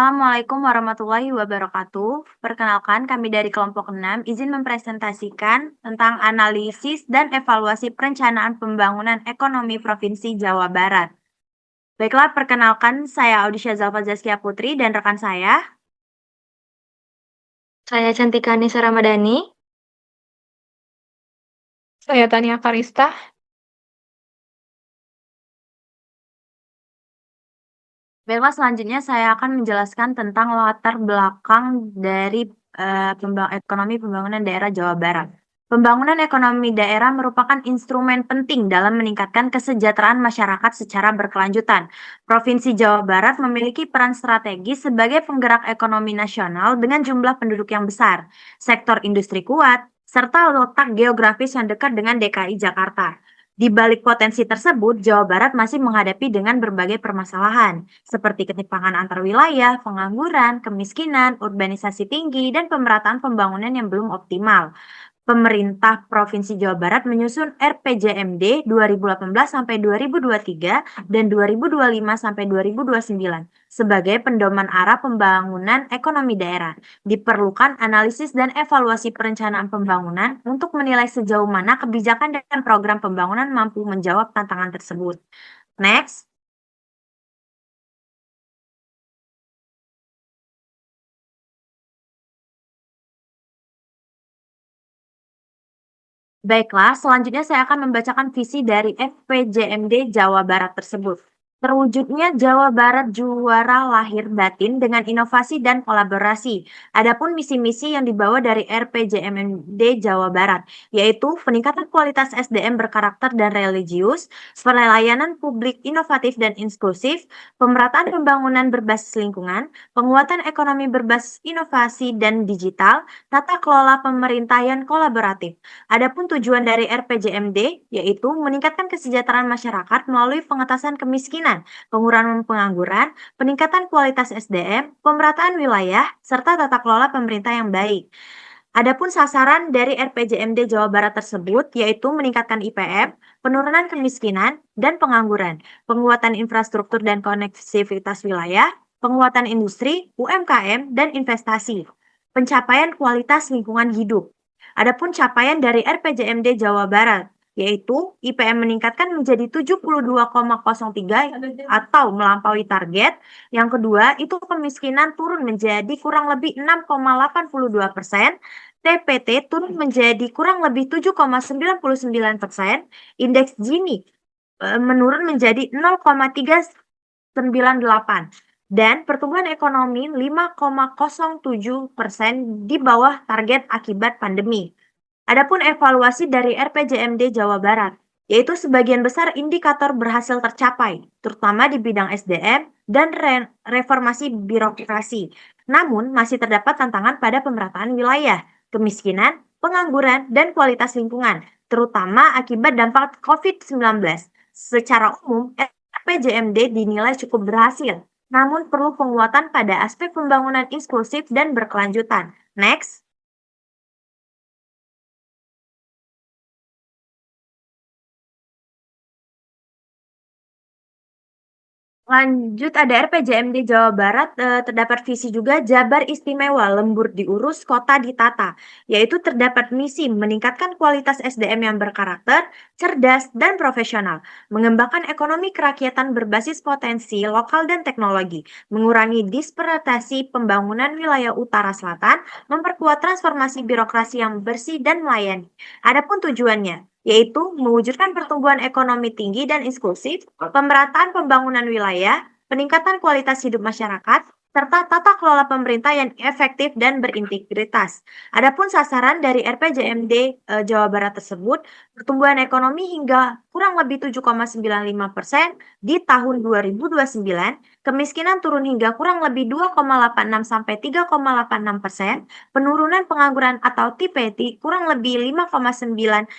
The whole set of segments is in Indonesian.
Assalamualaikum warahmatullahi wabarakatuh. Perkenalkan, kami dari kelompok 6 izin mempresentasikan tentang analisis dan evaluasi perencanaan pembangunan ekonomi Provinsi Jawa Barat. Baiklah, perkenalkan saya Audisha Zalfa Zaskia Putri dan rekan saya. Saya Cantika Nisa Ramadhani. Saya Tania Karista. Baiklah, selanjutnya saya akan menjelaskan tentang latar belakang dari ekonomi pembangunan daerah Jawa Barat. Pembangunan ekonomi daerah merupakan instrumen penting dalam meningkatkan kesejahteraan masyarakat secara berkelanjutan. Provinsi Jawa Barat memiliki peran strategis sebagai penggerak ekonomi nasional dengan jumlah penduduk yang besar, sektor industri kuat, serta letak geografis yang dekat dengan DKI Jakarta. Di balik potensi tersebut, Jawa Barat masih menghadapi dengan berbagai permasalahan, seperti ketimpangan antar wilayah, pengangguran, kemiskinan, urbanisasi tinggi, dan pemerataan pembangunan yang belum optimal. Pemerintah Provinsi Jawa Barat menyusun RPJMD 2018 sampai 2023 dan 2025 sampai 2029 sebagai pedoman arah pembangunan ekonomi daerah. Diperlukan analisis dan evaluasi perencanaan pembangunan untuk menilai sejauh mana kebijakan dan program pembangunan mampu menjawab tantangan tersebut. Next. Baiklah, selanjutnya saya akan membacakan visi dari FPJMD Jawa Barat tersebut. Terwujudnya Jawa Barat juara lahir batin dengan inovasi dan kolaborasi. Adapun misi-misi yang dibawa dari RPJMD Jawa Barat, yaitu peningkatan kualitas SDM berkarakter dan religius, pelayanan publik inovatif dan inklusif, pemerataan pembangunan berbasis lingkungan, penguatan ekonomi berbasis inovasi dan digital, tata kelola pemerintahan kolaboratif. Adapun tujuan dari RPJMD yaitu meningkatkan kesejahteraan masyarakat melalui pengentasan kemiskinan, pengurangan pengangguran, peningkatan kualitas SDM, pemerataan wilayah, serta tata kelola pemerintah yang baik. Adapun sasaran dari RPJMD Jawa Barat tersebut yaitu meningkatkan IPM, penurunan kemiskinan dan pengangguran, penguatan infrastruktur dan konektivitas wilayah, penguatan industri, UMKM, dan investasi, pencapaian kualitas lingkungan hidup. Adapun capaian dari RPJMD Jawa Barat, yaitu IPM meningkatkan menjadi 72,03 atau melampaui target. Yang kedua, itu kemiskinan turun menjadi kurang lebih 6,82%, TPT turun menjadi kurang lebih 7,99%, indeks Gini menurun menjadi 0,398 dan pertumbuhan ekonomi 5,07% di bawah target akibat pandemi. Adapun evaluasi dari RPJMD Jawa Barat, yaitu sebagian besar indikator berhasil tercapai, terutama di bidang SDM dan reformasi birokrasi. Namun, masih terdapat tantangan pada pemerataan wilayah, kemiskinan, pengangguran, dan kualitas lingkungan, terutama akibat dampak COVID-19. Secara umum, RPJMD dinilai cukup berhasil, namun perlu penguatan pada aspek pembangunan inklusif dan berkelanjutan. Next. Lanjut ada RPJMD Jawa Barat, terdapat visi juga Jabar Istimewa, lembur diurus, kota ditata, yaitu terdapat misi meningkatkan kualitas SDM yang berkarakter, cerdas, dan profesional, mengembangkan ekonomi kerakyatan berbasis potensi lokal dan teknologi, mengurangi dispersasi pembangunan wilayah utara selatan, memperkuat transformasi birokrasi yang bersih dan melayani. Adapun tujuannya, yaitu mewujudkan pertumbuhan ekonomi tinggi dan inklusif, pemerataan pembangunan wilayah, peningkatan kualitas hidup masyarakat, serta tata kelola pemerintah yang efektif dan berintegritas. Adapun sasaran dari RPJMD Jawa Barat tersebut, pertumbuhan ekonomi hingga kurang lebih 7,95% di tahun 2029, kemiskinan turun hingga kurang lebih 2,86 sampai 3,86%, penurunan pengangguran atau TPT kurang lebih 5,9%,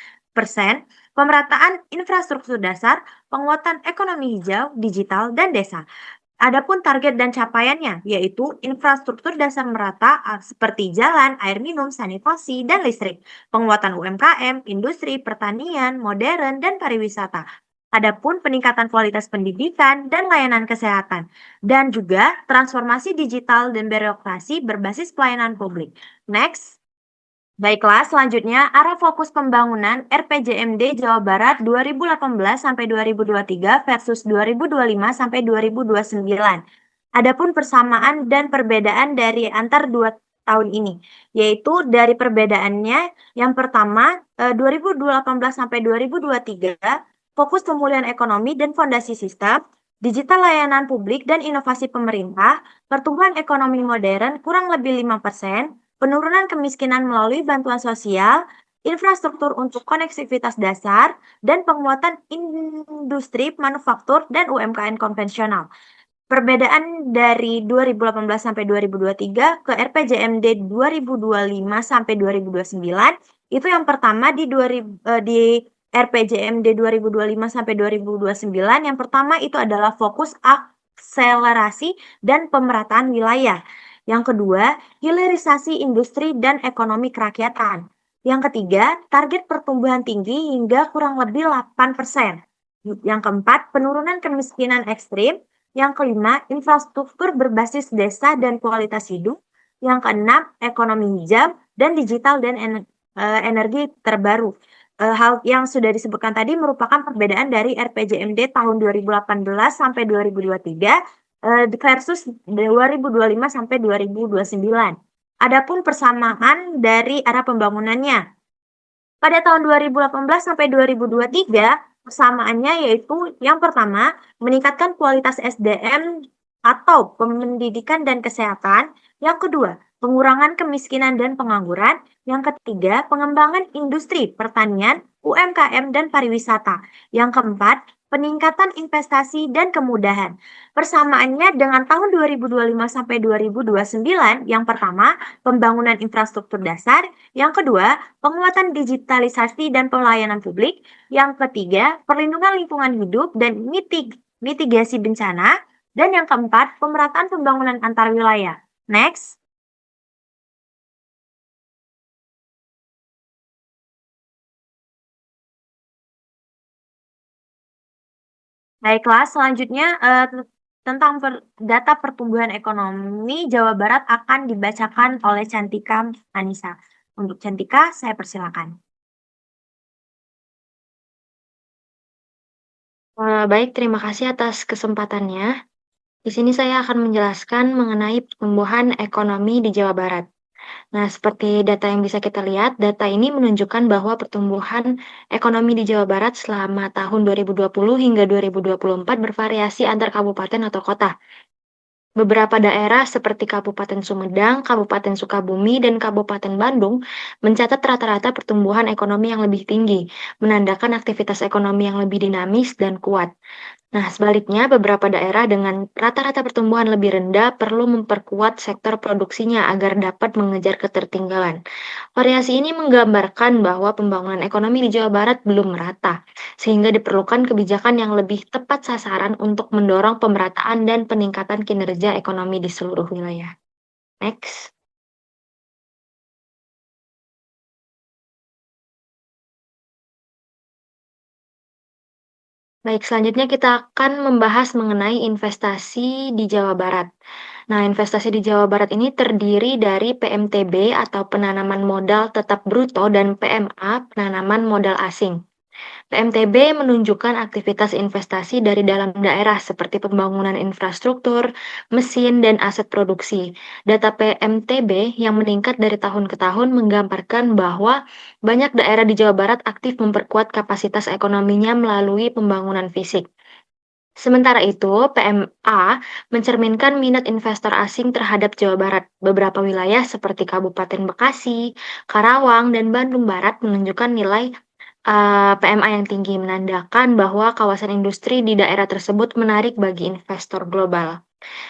pemerataan infrastruktur dasar, penguatan ekonomi hijau, digital, dan desa. Adapun target dan capaiannya, yaitu infrastruktur dasar merata seperti jalan, air minum, sanitasi, dan listrik, penguatan UMKM, industri, pertanian, modern, dan pariwisata. Adapun peningkatan kualitas pendidikan dan layanan kesehatan, dan juga transformasi digital dan birokrasi berbasis pelayanan publik. Next. Baiklah, selanjutnya arah fokus pembangunan RPJMD Jawa Barat 2018 sampai 2023 versus 2025 sampai 2029. Adapun persamaan dan perbedaan dari antar dua tahun ini, yaitu dari perbedaannya yang pertama 2018 sampai 2023 fokus pemulihan ekonomi dan fondasi sistem, digital layanan publik dan inovasi pemerintah, pertumbuhan ekonomi modern kurang lebih 5%, penurunan kemiskinan melalui bantuan sosial, infrastruktur untuk konektivitas dasar, dan penguatan industri manufaktur dan UMKM konvensional. Perbedaan dari 2018 sampai 2023 ke RPJMD 2025 sampai 2029 itu yang pertama di RPJMD 2025 sampai 2029 yang pertama itu adalah fokus akselerasi dan pemerataan wilayah. Yang kedua, hilirisasi industri dan ekonomi kerakyatan. Yang ketiga, target pertumbuhan tinggi hingga kurang lebih 8%. Yang keempat, penurunan kemiskinan ekstrim. Yang kelima, infrastruktur berbasis desa dan kualitas hidup. Yang keenam, ekonomi hijau dan digital dan energi terbaru. Hal yang sudah disebutkan tadi merupakan perbedaan dari RPJMD tahun 2018 sampai 2023 versus 2025 sampai 2029. Adapun persamaan dari arah pembangunannya. Pada tahun 2018 sampai 2023, persamaannya yaitu yang pertama, meningkatkan kualitas SDM atau pendidikan dan kesehatan. Yang kedua, pengurangan kemiskinan dan pengangguran. Yang ketiga, pengembangan industri pertanian, UMKM, dan pariwisata. Yang keempat, peningkatan investasi dan kemudahan. Persamaannya dengan tahun 2025 sampai 2029, yang pertama, pembangunan infrastruktur dasar. Yang kedua, penguatan digitalisasi dan pelayanan publik. Yang ketiga, perlindungan lingkungan hidup dan mitigasi bencana. Dan yang keempat, pemerataan pembangunan antar wilayah. Next. Baiklah, selanjutnya tentang data pertumbuhan ekonomi Jawa Barat akan dibacakan oleh Cantika Anissa. Untuk Cantika, saya persilakan. Baik, terima kasih atas kesempatannya. Di sini saya akan menjelaskan mengenai pertumbuhan ekonomi di Jawa Barat. Nah, seperti data yang bisa kita lihat, data ini menunjukkan bahwa pertumbuhan ekonomi di Jawa Barat selama tahun 2020 hingga 2024 bervariasi antar kabupaten atau kota. Beberapa daerah seperti Kabupaten Sumedang, Kabupaten Sukabumi, dan Kabupaten Bandung mencatat rata-rata pertumbuhan ekonomi yang lebih tinggi, menandakan aktivitas ekonomi yang lebih dinamis dan kuat. Nah, sebaliknya, beberapa daerah dengan rata-rata pertumbuhan lebih rendah perlu memperkuat sektor produksinya agar dapat mengejar ketertinggalan. Variasi ini menggambarkan bahwa pembangunan ekonomi di Jawa Barat belum merata, sehingga diperlukan kebijakan yang lebih tepat sasaran untuk mendorong pemerataan dan peningkatan kinerja ekonomi di seluruh wilayah. Next. Baik, selanjutnya kita akan membahas mengenai investasi di Jawa Barat. Nah, investasi di Jawa Barat ini terdiri dari PMTB atau penanaman modal tetap bruto dan PMA, penanaman modal asing. PMTB menunjukkan aktivitas investasi dari dalam daerah seperti pembangunan infrastruktur, mesin, dan aset produksi. Data PMTB yang meningkat dari tahun ke tahun menggambarkan bahwa banyak daerah di Jawa Barat aktif memperkuat kapasitas ekonominya melalui pembangunan fisik. Sementara itu, PMA mencerminkan minat investor asing terhadap Jawa Barat. Beberapa wilayah seperti Kabupaten Bekasi, Karawang, dan Bandung Barat menunjukkan nilai PMA yang tinggi, menandakan bahwa kawasan industri di daerah tersebut menarik bagi investor global.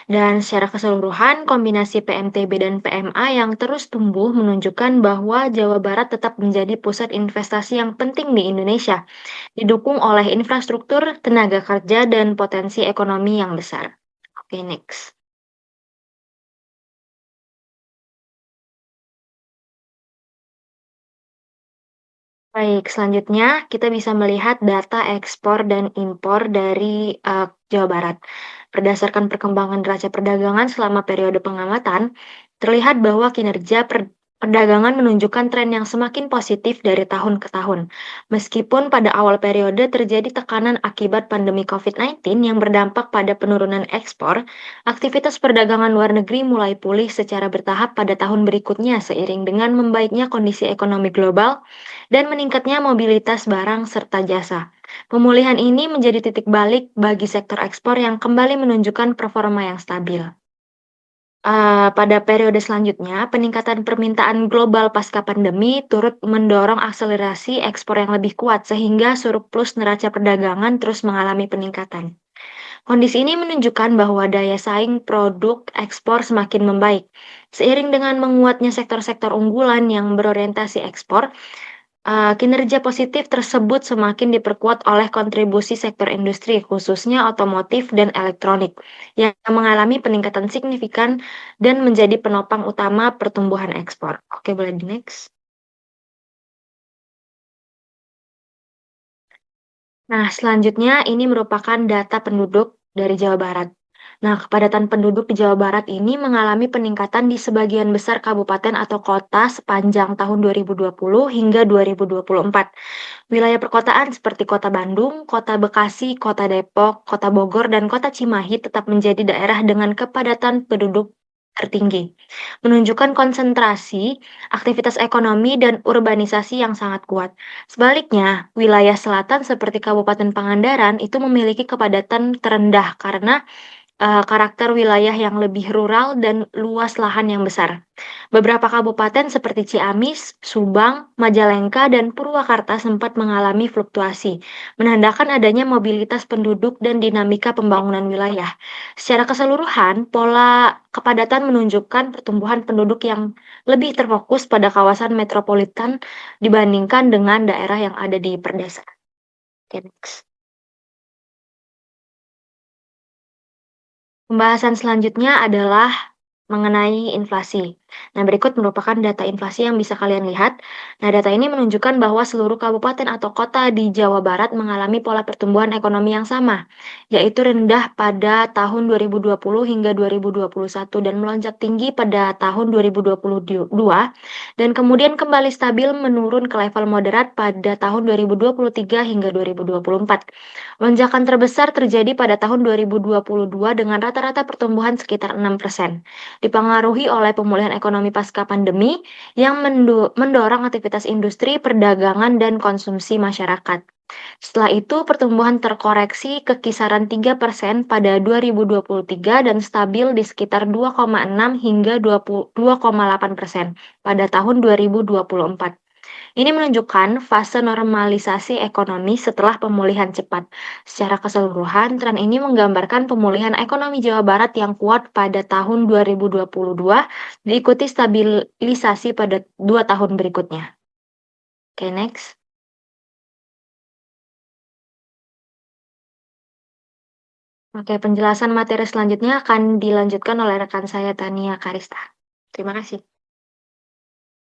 Dan secara keseluruhan, kombinasi PMTB dan PMA yang terus tumbuh menunjukkan bahwa Jawa Barat tetap menjadi pusat investasi yang penting di Indonesia, didukung oleh infrastruktur, tenaga kerja, dan potensi ekonomi yang besar. Oke, next. Baik, selanjutnya kita bisa melihat data ekspor dan impor dari Jawa Barat. Berdasarkan perkembangan neraca perdagangan selama periode pengamatan, terlihat bahwa kinerja perdagangan menunjukkan tren yang semakin positif dari tahun ke tahun. Meskipun pada awal periode terjadi tekanan akibat pandemi COVID-19 yang berdampak pada penurunan ekspor, aktivitas perdagangan luar negeri mulai pulih secara bertahap pada tahun berikutnya seiring dengan membaiknya kondisi ekonomi global dan meningkatnya mobilitas barang serta jasa. Pemulihan ini menjadi titik balik bagi sektor ekspor yang kembali menunjukkan performa yang stabil. Pada periode selanjutnya, peningkatan permintaan global pasca pandemi turut mendorong akselerasi ekspor yang lebih kuat sehingga surplus neraca perdagangan terus mengalami peningkatan. Kondisi ini menunjukkan bahwa daya saing produk ekspor semakin membaik. Seiring dengan menguatnya sektor-sektor unggulan yang berorientasi ekspor, kinerja positif tersebut semakin diperkuat oleh kontribusi sektor industri, khususnya otomotif dan elektronik, yang mengalami peningkatan signifikan dan menjadi penopang utama pertumbuhan ekspor. Oke, boleh di-next. Nah, selanjutnya ini merupakan data penduduk dari Jawa Barat. Nah, kepadatan penduduk di Jawa Barat ini mengalami peningkatan di sebagian besar kabupaten atau kota sepanjang tahun 2020 hingga 2024. Wilayah perkotaan seperti Kota Bandung, Kota Bekasi, Kota Depok, Kota Bogor, dan Kota Cimahi tetap menjadi daerah dengan kepadatan penduduk tertinggi, menunjukkan konsentrasi aktivitas ekonomi dan urbanisasi yang sangat kuat. Sebaliknya, wilayah selatan seperti Kabupaten Pangandaran itu memiliki kepadatan terendah karena karakter wilayah yang lebih rural dan luas lahan yang besar. Beberapa kabupaten seperti Ciamis, Subang, Majalengka, dan Purwakarta sempat mengalami fluktuasi, menandakan adanya mobilitas penduduk dan dinamika pembangunan wilayah. Secara keseluruhan, pola kepadatan menunjukkan pertumbuhan penduduk yang lebih terfokus pada kawasan metropolitan dibandingkan dengan daerah yang ada di pedesaan. Oke, next. Pembahasan selanjutnya adalah mengenai inflasi. Nah, berikut merupakan data inflasi yang bisa kalian lihat. Nah, data ini menunjukkan bahwa seluruh kabupaten atau kota di Jawa Barat mengalami pola pertumbuhan ekonomi yang sama, yaitu rendah pada tahun 2020 hingga 2021 dan melonjak tinggi pada tahun 2022 dan kemudian kembali stabil menurun ke level moderat pada tahun 2023 hingga 2024. Lonjakan terbesar terjadi pada tahun 2022 dengan rata-rata pertumbuhan sekitar 6%, dipengaruhi oleh pemulihan ekonomi pasca pandemi yang mendorong aktivitas industri, perdagangan, dan konsumsi masyarakat. Setelah itu, pertumbuhan terkoreksi ke kisaran 3% pada 2023 dan stabil di sekitar 2,6 hingga 2,8% pada tahun 2024. Ini menunjukkan fase normalisasi ekonomi setelah pemulihan cepat. Secara keseluruhan, tren ini menggambarkan pemulihan ekonomi Jawa Barat yang kuat pada tahun 2022, diikuti stabilisasi pada 2 tahun berikutnya. Oke, next. Oke, penjelasan materi selanjutnya akan dilanjutkan oleh rekan saya Tania Karista. Terima kasih.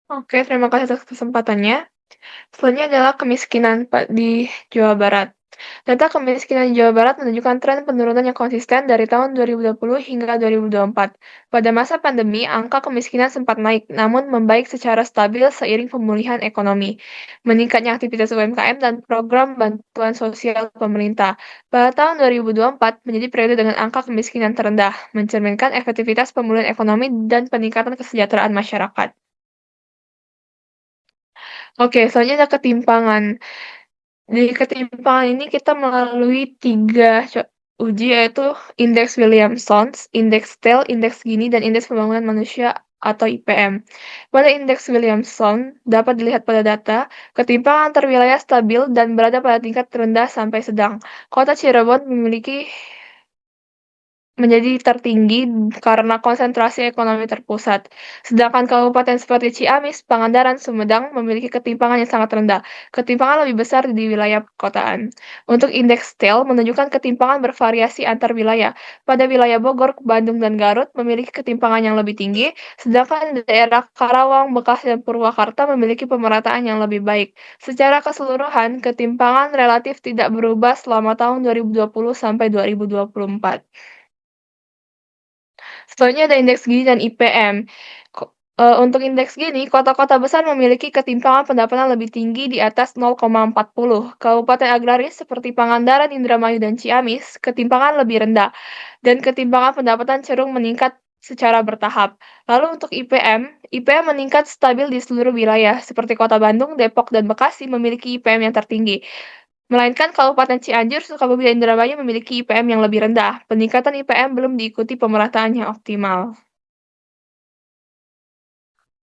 Oke, terima kasih atas kesempatannya. Selanjutnya adalah kemiskinan di Jawa Barat. Data kemiskinan di Jawa Barat menunjukkan tren penurunan yang konsisten dari tahun 2020 hingga 2024. Pada masa pandemi, angka kemiskinan sempat naik, namun membaik secara stabil seiring pemulihan ekonomi, meningkatnya aktivitas UMKM dan program bantuan sosial pemerintah. Pada tahun 2024 menjadi periode dengan angka kemiskinan terendah, mencerminkan efektivitas pemulihan ekonomi dan peningkatan kesejahteraan masyarakat. Oke, selanjutnya ada ketimpangan. Di ketimpangan ini kita melalui 3 uji yaitu Indeks Williamson, Indeks TEL, Indeks Gini, dan Indeks Pembangunan Manusia atau IPM. Pada Indeks Williamson dapat dilihat pada data, ketimpangan antar wilayah stabil dan berada pada tingkat rendah sampai sedang. Kota Cirebon memiliki menjadi tertinggi karena konsentrasi ekonomi terpusat. Sedangkan kabupaten seperti Ciamis, Pangandaran, Sumedang memiliki ketimpangan yang sangat rendah. Ketimpangan lebih besar di wilayah perkotaan. Untuk indeks TEL menunjukkan ketimpangan bervariasi antar wilayah. Pada wilayah Bogor, Bandung, dan Garut memiliki ketimpangan yang lebih tinggi, sedangkan daerah Karawang, Bekasi, dan Purwakarta memiliki pemerataan yang lebih baik. Secara keseluruhan, ketimpangan relatif tidak berubah selama tahun 2020 sampai 2024. Selanjutnya ada indeks Gini dan IPM. Untuk indeks Gini, kota-kota besar memiliki ketimpangan pendapatan lebih tinggi di atas 0,40. Kabupaten agraris seperti Pangandaran, Indramayu, dan Ciamis, ketimpangan lebih rendah, dan ketimpangan pendapatan cenderung meningkat secara bertahap. Lalu untuk IPM meningkat stabil di seluruh wilayah, seperti Kota Bandung, Depok, dan Bekasi memiliki IPM yang tertinggi. Melainkan Kabupaten Cianjur, Sukabumi, dan Indramayu memiliki IPM yang lebih rendah. Peningkatan IPM belum diikuti pemerataan yang optimal.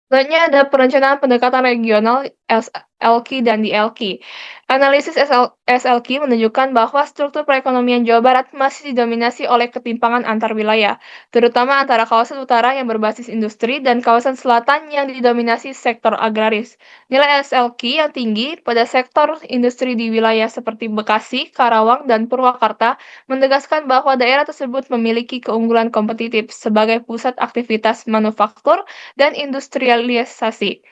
Selanjutnya ada perencanaan pendekatan regional SLQ dan DLQ. Analisis SLQ menunjukkan bahwa struktur perekonomian Jawa Barat masih didominasi oleh ketimpangan antar wilayah, terutama antara kawasan utara yang berbasis industri dan kawasan selatan yang didominasi sektor agraris. Nilai SLQ yang tinggi pada sektor industri di wilayah seperti Bekasi, Karawang, dan Purwakarta menegaskan bahwa daerah tersebut memiliki keunggulan kompetitif sebagai pusat aktivitas manufaktur dan industrialisasi.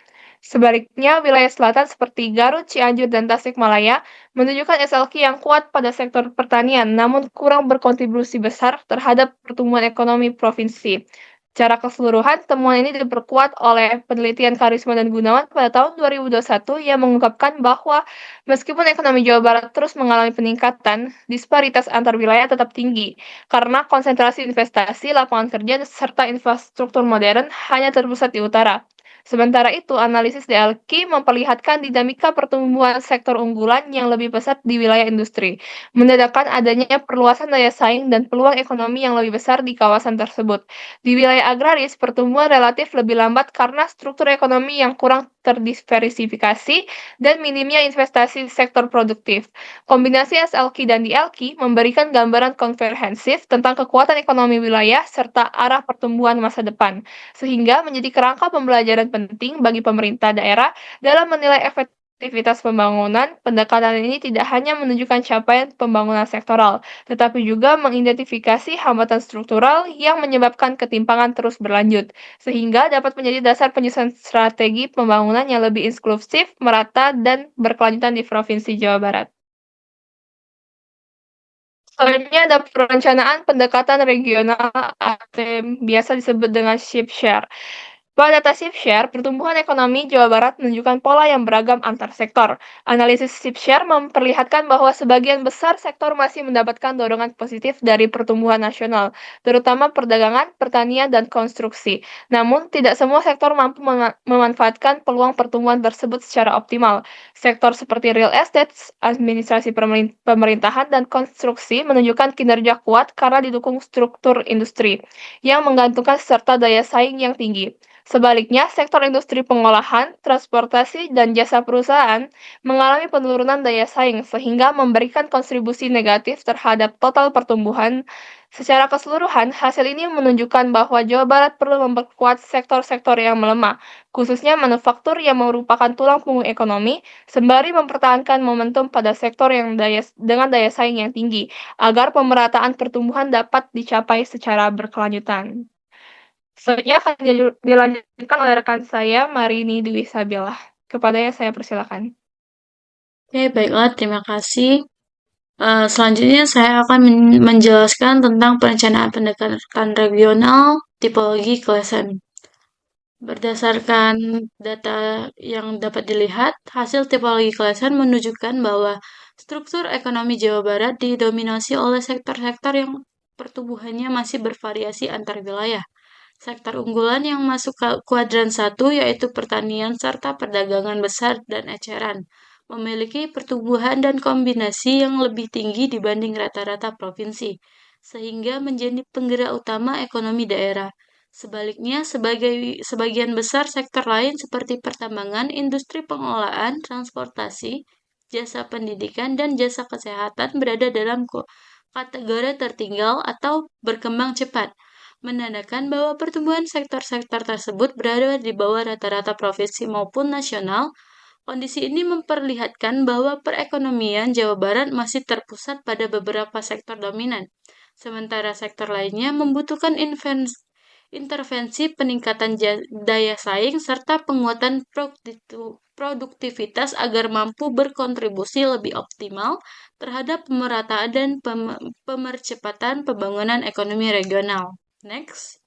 Sebaliknya, wilayah selatan seperti Garut, Cianjur, dan Tasikmalaya menunjukkan SLQ yang kuat pada sektor pertanian, namun kurang berkontribusi besar terhadap pertumbuhan ekonomi provinsi. Secara keseluruhan, temuan ini diperkuat oleh penelitian Karisma dan Gunawan pada tahun 2021 yang mengungkapkan bahwa meskipun ekonomi Jawa Barat terus mengalami peningkatan, disparitas antar wilayah tetap tinggi karena konsentrasi investasi, lapangan kerja, serta infrastruktur modern hanya terpusat di utara. Sementara itu, analisis DLQ memperlihatkan dinamika pertumbuhan sektor unggulan yang lebih pesat di wilayah industri, menandakan adanya perluasan daya saing dan peluang ekonomi yang lebih besar di kawasan tersebut. Di wilayah agraris, pertumbuhan relatif lebih lambat karena struktur ekonomi yang kurang terdiversifikasi dan minimnya investasi di sektor produktif. Kombinasi SLQ dan DLQ memberikan gambaran komprehensif tentang kekuatan ekonomi wilayah serta arah pertumbuhan masa depan, sehingga menjadi kerangka pembelajaran penting bagi pemerintah daerah dalam menilai efektivitas pembangunan. Pendekatan ini tidak hanya menunjukkan capaian pembangunan sektoral, tetapi juga mengidentifikasi hambatan struktural yang menyebabkan ketimpangan terus berlanjut, sehingga dapat menjadi dasar penyusunan strategi pembangunan yang lebih inklusif, merata, dan berkelanjutan di Provinsi Jawa Barat. Selanjutnya ada perencanaan pendekatan regional atau biasa disebut dengan shift share. Pada data shift share, pertumbuhan ekonomi Jawa Barat menunjukkan pola yang beragam antar sektor. Analisis shift share memperlihatkan bahwa sebagian besar sektor masih mendapatkan dorongan positif dari pertumbuhan nasional, terutama perdagangan, pertanian, dan konstruksi. Namun, tidak semua sektor mampu memanfaatkan peluang pertumbuhan tersebut secara optimal. Sektor seperti real estate, administrasi pemerintahan, dan konstruksi menunjukkan kinerja kuat karena didukung struktur industri yang menggantungkan serta daya saing yang tinggi. Sebaliknya, sektor industri pengolahan, transportasi, dan jasa perusahaan mengalami penurunan daya saing sehingga memberikan kontribusi negatif terhadap total pertumbuhan. Secara keseluruhan, hasil ini menunjukkan bahwa Jawa Barat perlu memperkuat sektor-sektor yang melemah, khususnya manufaktur yang merupakan tulang punggung ekonomi, sembari mempertahankan momentum pada sektor yang dengan daya saing yang tinggi, agar pemerataan pertumbuhan dapat dicapai secara berkelanjutan. Selanjutnya akan dilanjutkan oleh rekan saya, Marini Dwi Sabila. Kepadanya saya persilakan. Oke, baiklah, terima kasih. Selanjutnya saya akan menjelaskan tentang perencanaan pendekatan regional tipologi kelesan. Berdasarkan data yang dapat dilihat, hasil tipologi kelesan menunjukkan bahwa struktur ekonomi Jawa Barat didominasi oleh sektor-sektor yang pertumbuhannya masih bervariasi antar wilayah. Sektor unggulan yang masuk ke kuadran 1 yaitu pertanian serta perdagangan besar dan eceran, memiliki pertumbuhan dan kombinasi yang lebih tinggi dibanding rata-rata provinsi, sehingga menjadi penggerak utama ekonomi daerah. Sebaliknya, sebagian besar sektor lain seperti pertambangan, industri pengolahan, transportasi, jasa pendidikan, dan jasa kesehatan berada dalam kategori tertinggal atau berkembang cepat, menandakan bahwa pertumbuhan sektor-sektor tersebut berada di bawah rata-rata provinsi maupun nasional. Kondisi ini memperlihatkan bahwa perekonomian Jawa Barat masih terpusat pada beberapa sektor dominan, sementara sektor lainnya membutuhkan intervensi peningkatan daya saing serta penguatan produktivitas agar mampu berkontribusi lebih optimal terhadap pemerataan dan pemercepatan pembangunan ekonomi regional. Next.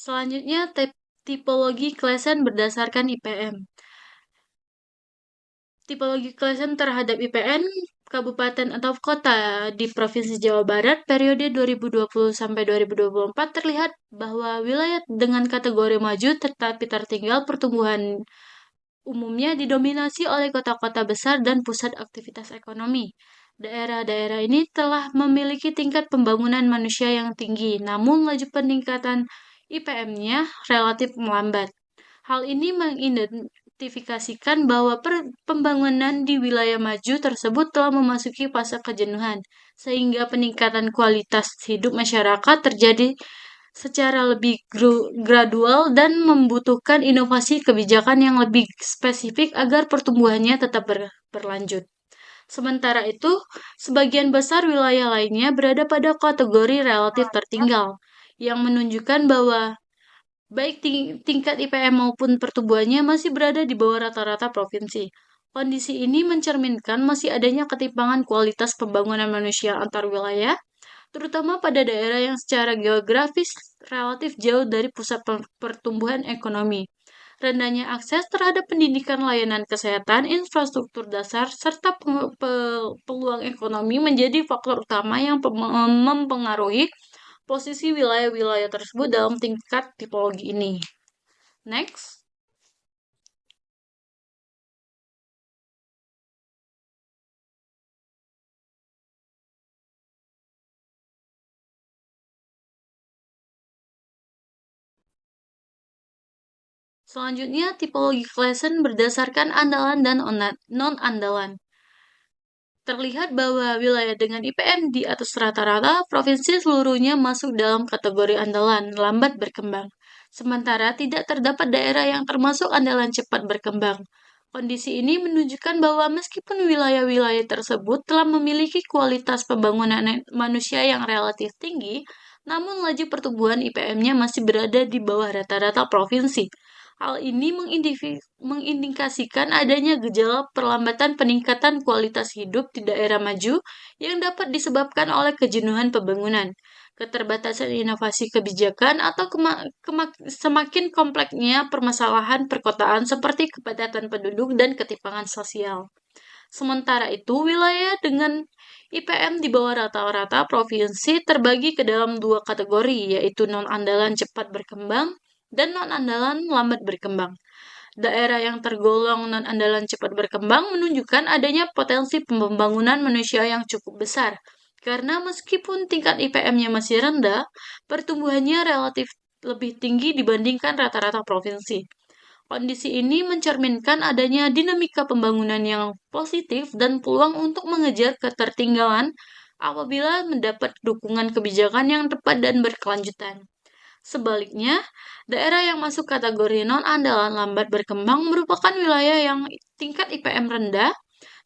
Selanjutnya, tipologi Claassen berdasarkan IPM. Tipologi Claassen terhadap IPN kabupaten atau kota di Provinsi Jawa Barat periode 2020 sampai 2024 terlihat bahwa wilayah dengan kategori maju tetapi tertinggal pertumbuhan umumnya didominasi oleh kota-kota besar dan pusat aktivitas ekonomi. Daerah-daerah ini telah memiliki tingkat pembangunan manusia yang tinggi, namun laju peningkatan IPM-nya relatif melambat. Hal ini mengidentifikasikan bahwa pembangunan di wilayah maju tersebut telah memasuki fase kejenuhan, sehingga peningkatan kualitas hidup masyarakat terjadi secara lebih gradual dan membutuhkan inovasi kebijakan yang lebih spesifik agar pertumbuhannya tetap berlanjut. Sementara itu, sebagian besar wilayah lainnya berada pada kategori relatif tertinggal, yang menunjukkan bahwa baik tingkat IPM maupun pertumbuhannya masih berada di bawah rata-rata provinsi. Kondisi ini mencerminkan masih adanya ketimpangan kualitas pembangunan manusia antar wilayah, terutama pada daerah yang secara geografis relatif jauh dari pusat pertumbuhan ekonomi. Rendahnya akses terhadap pendidikan, layanan kesehatan, infrastruktur dasar, serta peluang ekonomi menjadi faktor utama yang mempengaruhi posisi wilayah-wilayah tersebut dalam tingkat tipologi ini. Next. Selanjutnya, tipologi Claassen berdasarkan andalan dan non-andalan. Terlihat bahwa wilayah dengan IPM di atas rata-rata provinsi seluruhnya masuk dalam kategori andalan lambat berkembang. Sementara tidak terdapat daerah yang termasuk andalan cepat berkembang. Kondisi ini menunjukkan bahwa meskipun wilayah-wilayah tersebut telah memiliki kualitas pembangunan manusia yang relatif tinggi, namun laju pertumbuhan IPM-nya masih berada di bawah rata-rata provinsi. Hal ini mengindikasikan adanya gejala perlambatan peningkatan kualitas hidup di daerah maju yang dapat disebabkan oleh kejenuhan pembangunan, keterbatasan inovasi kebijakan, atau semakin kompleksnya permasalahan perkotaan seperti kepadatan penduduk dan ketimpangan sosial. Sementara itu, wilayah dengan IPM di bawah rata-rata provinsi terbagi ke dalam dua kategori, yaitu non-andalan cepat berkembang dan non-andalan lambat berkembang. Daerah yang tergolong non-andalan cepat berkembang menunjukkan adanya potensi pembangunan manusia yang cukup besar. Karena meskipun tingkat IPM-nya masih rendah, pertumbuhannya relatif lebih tinggi dibandingkan rata-rata provinsi. Kondisi ini mencerminkan adanya dinamika pembangunan yang positif dan peluang untuk mengejar ketertinggalan apabila mendapat dukungan kebijakan yang tepat dan berkelanjutan. Sebaliknya, daerah yang masuk kategori non-andalan lambat berkembang merupakan wilayah yang tingkat IPM rendah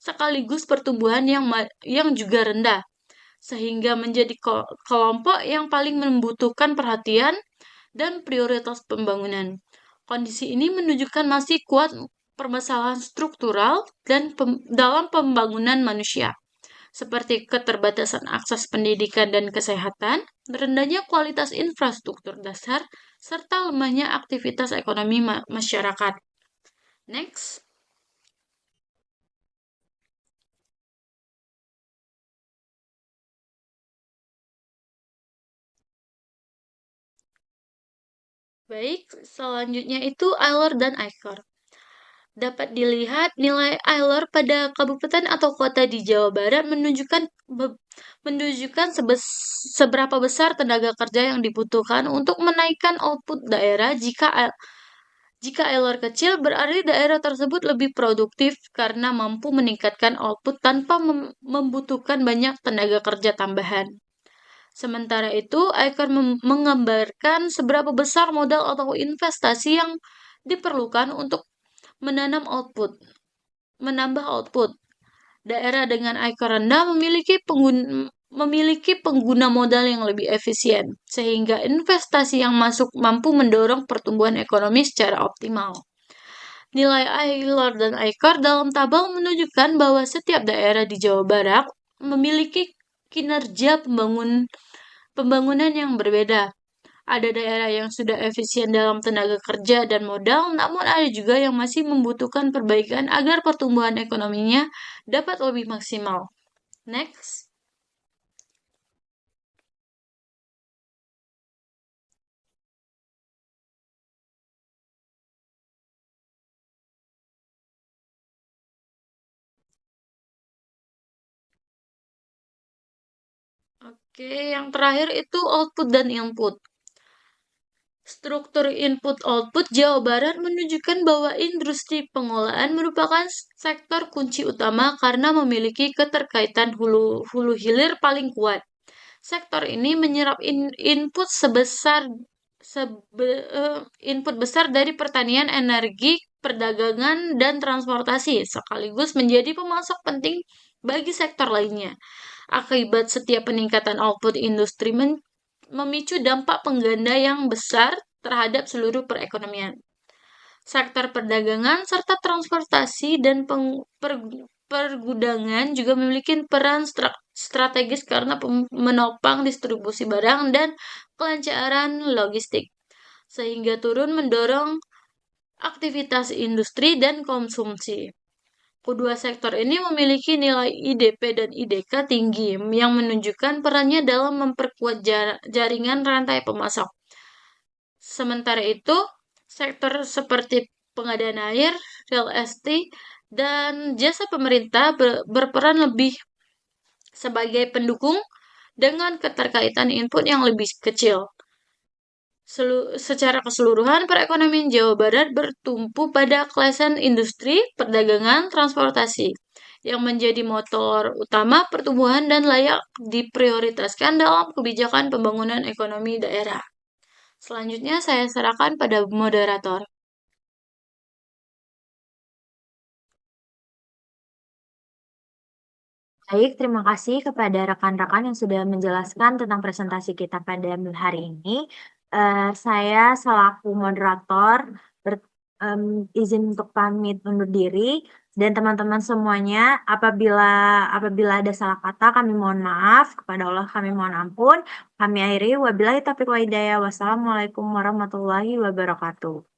sekaligus pertumbuhan yang juga rendah, sehingga menjadi kelompok yang paling membutuhkan perhatian dan prioritas pembangunan. Kondisi ini menunjukkan masih kuat permasalahan struktural dan dalam pembangunan manusia, seperti keterbatasan akses pendidikan dan kesehatan, rendahnya kualitas infrastruktur dasar, serta lemahnya aktivitas ekonomi masyarakat. Next. Baik, selanjutnya itu Euler dan Eicher. Dapat dilihat nilai Euler pada kabupaten atau kota di Jawa Barat menunjukkan seberapa besar tenaga kerja yang dibutuhkan untuk menaikkan output daerah. Jika Euler kecil, berarti daerah tersebut lebih produktif karena mampu meningkatkan output tanpa membutuhkan banyak tenaga kerja tambahan. Sementara itu, Eicher menggambarkan seberapa besar modal atau investasi yang diperlukan untuk menanam output, menambah output. Daerah dengan IQ rendah memiliki pengguna modal yang lebih efisien, sehingga investasi yang masuk mampu mendorong pertumbuhan ekonomi secara optimal. Nilai Euler dan Eicher dalam tabel menunjukkan bahwa setiap daerah di Jawa Barat memiliki kinerja pembangunan yang berbeda. Ada daerah yang sudah efisien dalam tenaga kerja dan modal, namun ada juga yang masih membutuhkan perbaikan agar pertumbuhan ekonominya dapat lebih maksimal. Next. Oke, yang terakhir itu output dan input. Struktur input-output Jawa Barat menunjukkan bahwa industri pengolahan merupakan sektor kunci utama karena memiliki keterkaitan hulu hilir paling kuat. Sektor ini menyerap input besar dari pertanian, energi, perdagangan, dan transportasi, sekaligus menjadi pemasok penting bagi sektor lainnya. Akibat setiap peningkatan output industri memicu dampak pengganda yang besar terhadap seluruh perekonomian. Sektor perdagangan serta transportasi dan pergudangan juga memiliki peran strategis karena menopang distribusi barang dan kelancaran logistik, sehingga turun mendorong aktivitas industri dan konsumsi. Kedua sektor ini memiliki nilai IDP dan IDK tinggi yang menunjukkan perannya dalam memperkuat jaringan rantai pemasok. Sementara itu, sektor seperti pengadaan air, real estate, dan jasa pemerintah berperan lebih sebagai pendukung dengan keterkaitan input yang lebih kecil. Secara keseluruhan, perekonomian Jawa Barat bertumpu pada klasen industri, perdagangan, transportasi, yang menjadi motor utama pertumbuhan dan layak diprioritaskan dalam kebijakan pembangunan ekonomi daerah. Selanjutnya saya serahkan pada moderator. Baik, terima kasih kepada rekan-rekan yang sudah menjelaskan tentang presentasi kita pada hari ini. Saya selaku moderator izin untuk pamit undur diri dan teman-teman semuanya apabila ada salah kata kami mohon maaf, kepada Allah kami mohon ampun. Kami akhiri wabillahi taufiq wa hidayah. Wassalamualaikum warahmatullahi wabarakatuh.